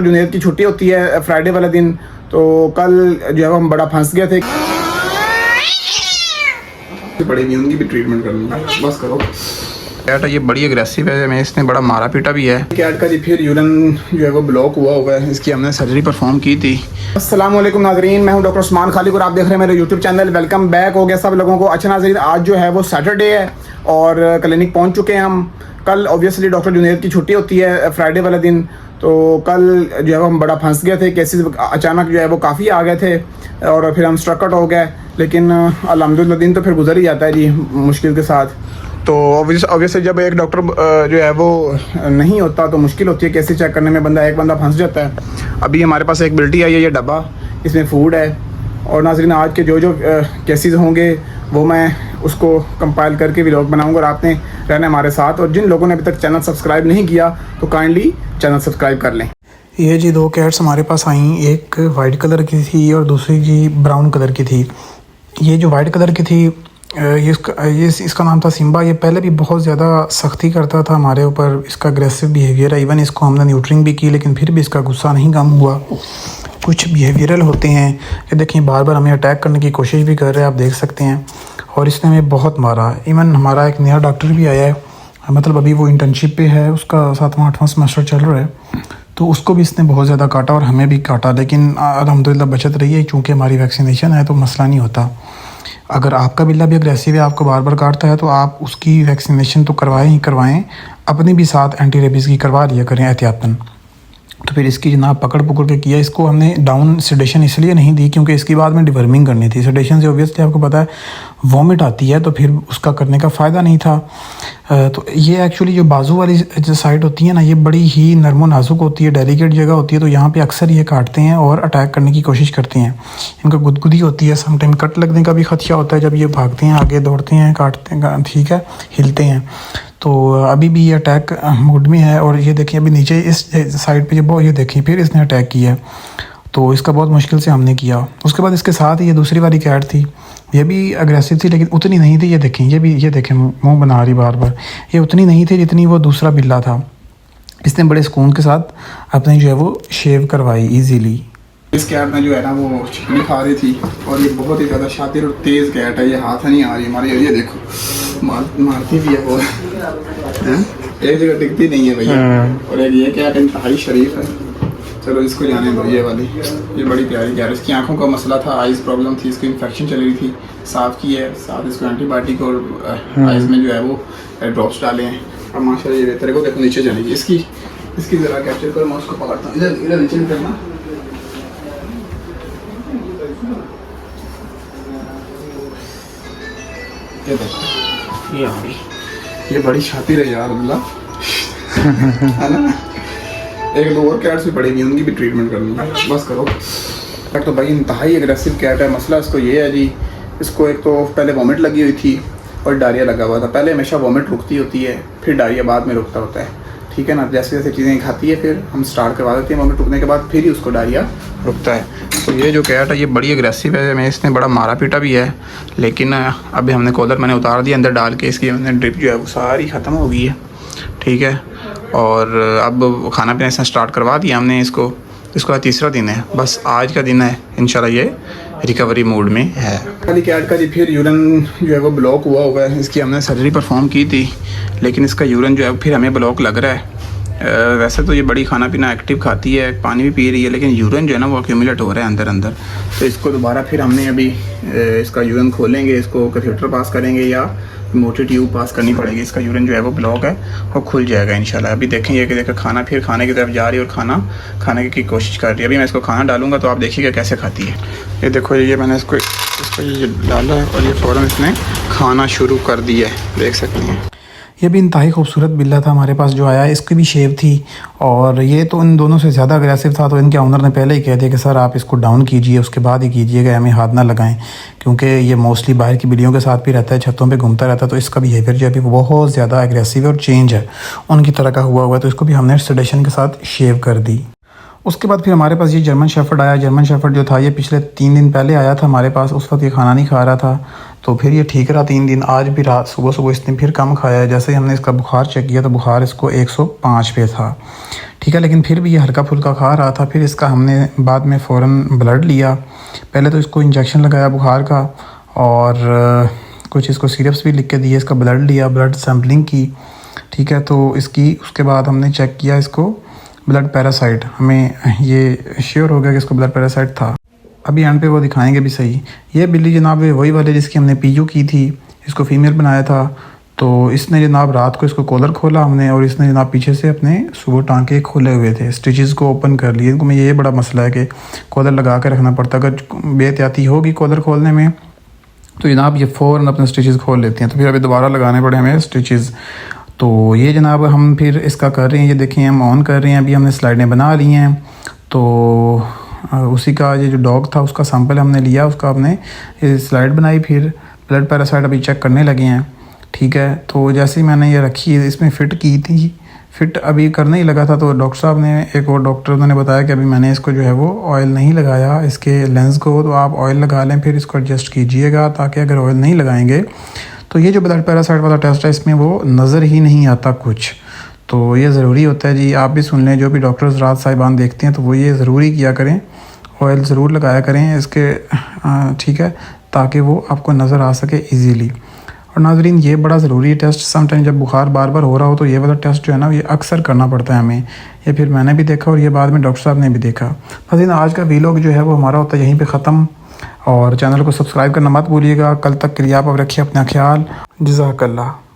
जुनैद की छुट्टी होती है फ्राइडे वाला दिन, तो कल जो है हम बड़ा फंस गए थे। पड़ेगी उनकी भी ट्रीटमेंट करनी है, बस करो। कैट ये बड़ी अग्रेसिव है, मैं इसने बड़ा मारा पीटा भी है। कैट का जी फिर यूरिन जो है वो ब्लॉक हुआ है, इसकी हमने सर्जरी परफॉर्म की थी। अस्सलाम वालेकुम नाजरीन, मैं हूं डॉक्टर उस्मान खालिक और आप देख रहे हैं मेरे यूट्यूब चैनल। वेलकम बैक हो गया सब लोगों को। अच्छा नाजरीन, आज जो है वो सैटरडे है और क्लिनिक पहुंच चुके हैं हम। कल ऑब्वियसली डॉक्टर जुनैद की छुट्टी होती है फ्राइडे वाला दिन, तो कल जो है हम बड़ा फंस गए थे। केसेस अचानक जो है वो काफ़ी आ गए थे और फिर हम स्ट्रक आउट हो गए, लेकिन अल्हम्दुलिल्लाह दिन तो फिर गुजर ही जाता है जी मुश्किल के साथ। तो ऑब्वियसली जब एक डॉक्टर जो है वो नहीं होता तो मुश्किल होती है केसेस चेक करने में, एक बंदा फंस जाता है। अभी हमारे पास एक बिल्टी आई है, ये डब्बा, इसमें फ़ूड है। और नाज़रीन आज के जो केसेस होंगे वो मैं उसको कंपाइल करके व्लॉग बनाऊंगा और आपने रहना हमारे साथ। और जिन लोगों ने अभी तक चैनल सब्सक्राइब नहीं किया तो काइंडली चैनल सब्सक्राइब कर लें। ये जी दो कैट्स हमारे पास आई, एक वाइट कलर की थी और दूसरी जी ब्राउन कलर की थी। ये जो वाइट कलर की थी ये इसका नाम था सिम्बा। ये पहले भी बहुत ज़्यादा सख्ती करता था हमारे ऊपर, इसका अग्रेसिव बिहेवियर है। इवन इसको हमने न्यूट्रिंग भी की लेकिन फिर भी इसका गुस्सा नहीं कम हुआ। कुछ बिहेवियरल होते हैं कि देखिए बार बार हमें अटैक करने की कोशिश भी कर रहे हैं, आप देख सकते हैं। और इसने हमें बहुत मारा। इवन हमारा एक नया डॉक्टर भी आया है, मतलब अभी वो इंटर्नशिप पे है, उसका 7वां 8वां सेमेस्टर चल रहा है, तो उसको भी इसने बहुत ज़्यादा काटा और हमें भी काटा, लेकिन अल्हम्दुलिल्लाह बचत रही है क्योंकि हमारी वैक्सीनेशन है तो मसला नहीं होता। अगर आपका बिल्ला भी अग्रेसिव है, आपको बार बार काटता है, तो आप उसकी वैक्सीनेशन तो करवाएं ही करवाएं, अपनी भी साथ एंटी रेबीज़ की करवा लिया करें एहतियातन। तो फिर इसकी जनाब पकड़ के किया। इसको हमने डाउन सेडेशन इसलिए नहीं दी क्योंकि इसकी बाद में डिवर्मिंग करनी थी। सेडेशन से ऑब्वियसली आपको पता है वॉमिट आती है, तो फिर उसका करने का फ़ायदा नहीं था। तो ये एक्चुअली जो बाजू वाली जो साइड होती है ना, ये बड़ी ही नरमो नाजुक होती है, डेलिकेट जगह होती है, तो यहाँ पे अक्सर ये काटते हैं और अटैक करने की कोशिश करते हैं। इनका गुदगुदी होती है, समटाइम कट लगने का भी खदशा होता है जब ये भागते हैं, आगे दौड़ते हैं, काटते हैं, ठीक है, हिलते हैं। तो अभी भी ये अटैक मूड में है। और ये देखिए अभी नीचे इस साइड पे ये देखिए फिर इसने अटैक किया, तो इसका बहुत मुश्किल से हमने किया। उसके बाद इसके साथ ये दूसरी वाली कैट थी, ये भी अग्रेसिव थी लेकिन उतनी नहीं थी। ये देखें मुंह बना रही बार बार। ये उतनी नहीं थी जितनी वो दूसरा बिल्ला था। इसने बड़े सुकून के साथ अपनी जो है वो शेव करवाई ईजीली। इस कैट में जो है ना वो चिकनी खा रही थी और ये बहुत ही ज़्यादा शातिर और तेज़ कैट है। ये हाथ नहीं आ रही हमारी, ये देखो मारती भी है वो, एक जगह टिकती नहीं है भैया। और एक ये कैट इंतहाई शरीफ है। चलो इसको जाने दो। ये वाली ये बड़ी प्यारी कैट, इसकी आंखों का मसला था, आइज़ प्रॉब्लम थी, इसको इन्फेक्शन चल रही थी, साफ़ की है, साथ इसको एंटीबायोटिक और आइज़ में जो है वो ड्रॉप्स डाले हैं। और माशाल्लाह ये बेहतर है। को देखो नीचे जाएगी, इसकी ज़रा कैप्चर करो, मैं उसको पकड़ता हूँ। इधर नीचे नहीं करना। ये देखो ये आ गई, ये बड़ी शातिर है यार अब्दुल्ला है ना। एक दो और कैट्स भी पड़ेगी, उनकी भी ट्रीटमेंट करनी है, बस करो। कैट तो भाई इंतहाई एग्रेसिव कैट है। मसला इसको ये है जी, इसको एक तो पहले वॉमिट लगी हुई थी और डायरिया लगा हुआ था। पहले हमेशा वॉमिट रुकती होती है, फिर डायरिया बाद में रुकता होता है, ठीक है ना। जैसे जैसे चीज़ें खाती है फिर हम स्टार्ट करवा देते हैं वॉमिट रुकने के बाद, फिर ही उसको डायरिया रुकता है। तो ये जो कैट है ये बड़ी अग्रेसिव है, मैं इसने बड़ा मारा पीटा भी है, लेकिन अभी हमने कॉलर मैंने उतार दिया अंदर डाल के, इसकी हमने ड्रिप जो है वो सारी ख़त्म हो गई है, ठीक है। और अब खाना पीना इसने स्टार्ट करवा दिया हमने इसको आज तीसरा दिन है, बस आज का दिन है, इंशाल्लाह ये रिकवरी मोड में है। वाली कैट का जी फिर यूरिन जो है वो ब्लॉक हुआ है, इसकी हमने सर्जरी परफॉर्म की थी लेकिन इसका यूरिन जो है फिर हमें ब्लॉक लग रहा है। वैसे तो ये बड़ी खाना पीना एक्टिव खाती है, पानी भी पी रही है, लेकिन यूरिन जो है ना वो एक्यूमुलेट हो रहा है अंदर। तो इसको दोबारा फिर हमने अभी इसका यूरिन खोलेंगे, इसको कैथेटर पास करेंगे या मोटी ट्यूब पास करनी पड़ेगी। इसका यूरिन जो है वो ब्लॉक है और खुल जाएगा इंशाल्लाह। अभी देखेंगे कि देखो खाना फिर खाने की तरफ जा रही है और खाना खाने की कोशिश कर रही है। अभी मैं इसको खाना डालूंगा तो आप देखिएगा कैसे खाती है। ये देखो ये मैंने इसको ये डाला है और ये फ़ौरन इसने खाना शुरू कर दिया है, देख सकते हैं। ये भी इंतहाई खूबसूरत बिल्ला था हमारे पास जो आया, इसकी भी शेप थी और ये तो इन दोनों से ज़्यादा अग्रेसिव था। तो इनके ऑनर ने पहले ही कह दिया कि सर आप इसको डाउन कीजिए, उसके बाद ही कीजिएगा, हमें हाथ ना लगाएं, क्योंकि ये मोस्टली बाहर की बिल्लियों के साथ भी रहता है, छतों पे घूमता रहता है। तो इसका बिहेवियर जो है वो बहुत ज़्यादा अग्रेसिव और चेंज है उनकी तरह का हुआ है। तो इसको भी हमने सेडेशन के साथ शेव कर दी। उसके बाद फिर हमारे पास ये जर्मन शेफर्ड आया। जर्मन शेफर्ड जो था ये पिछले 3 दिन पहले आया था हमारे पास। उस वक्त ये खाना नहीं खा रहा था, तो फिर ये ठीक रहा 3 दिन। आज भी रात सुबह सुबह इसने फिर कम खाया है। जैसे ही हमने इसका बुखार चेक किया तो बुखार इसको 105 पे था, ठीक है, लेकिन फिर भी ये हल्का फुल्का खा रहा था। फिर इसका हमने बाद में फ़ौरन ब्लड लिया। पहले तो इसको इंजेक्शन लगाया बुखार का, और कुछ इसको सिरप्स भी लिख के दिए। इसका ब्लड लिया, ब्लड सैम्पलिंग की, ठीक है। तो इसकी उसके बाद हमने चेक किया इसको ब्लड पैरासाइट। हमें ये श्योर हो गया कि इसको ब्लड पैरासाइट था। अभी एंड पे वो दिखाएंगे भी सही। ये बिल्ली जनाब वही वाले जिसकी हमने पीयू की थी, इसको फीमेल बनाया था। तो इसने जनाब रात को इसको कॉलर खोला हमने, और इसने जनाब पीछे से अपने सुबह टांके खोले हुए थे, स्टिचेस को ओपन कर लिए। इनको में ये बड़ा मसला है कि कॉलर लगा के रखना पड़ता। अगर बेहतियाती होगी कॉलर खोलने में तो जनाब ये फ़ौरन अपने स्टिचेस खोल लेती हैं। तो फिर अभी दोबारा लगाने पड़े हमें स्टिचेस। तो ये जनाब हम फिर इसका कर रहे हैं, ये देखें हम ऑन कर रहे हैं। अभी हमने स्लाइडें बना ली हैं। तो उसी का ये जो डॉग था उसका सैंपल हमने लिया, उसका हमने ये स्लाइड बनाई। फिर ब्लड पैरासाइट अभी चेक करने लगे हैं, ठीक है। तो जैसे ही मैंने ये रखी, इसमें फ़िट की थी, फ़िट अभी करने ही लगा था, तो डॉक्टर साहब ने, एक और डॉक्टर उन्होंने बताया कि अभी मैंने इसको जो है वो ऑयल नहीं लगाया इसके लेंस को, तो आप ऑयल लगा लें फिर इसको एडजस्ट कीजिएगा, ताकि अगर ऑयल नहीं लगाएंगे तो ये जो ब्लड पैरासाइट वाला टेस्ट है इसमें वो नज़र ही नहीं आता कुछ। तो ये ज़रूरी होता है जी, आप भी सुन लें, जो भी डॉक्टर्स रात साहिबान देखते हैं तो वो ये ज़रूरी किया करें, ऑयल ज़रूर लगाया करें इसके, ठीक है, ताकि वो आपको नज़र आ सके ईजीली। और नाज़रीन ये बड़ा ज़रूरी है टेस्ट। समटाइम जब बुखार बार बार हो रहा हो तो ये वाला टेस्ट जो है ना ये अक्सर करना पड़ता है हमें। ये फिर मैंने भी देखा और ये बाद में डॉक्टर साहब ने भी देखा। नाज़रीन आज का वीलॉग जो है वो हमारा होता है यहीं पे ख़त्म, और चैनल को सब्सक्राइब करना मत भूलिएगा। कल तक के लिए आप अब रखिए अपना ख्याल। जज़ाकल्लाह।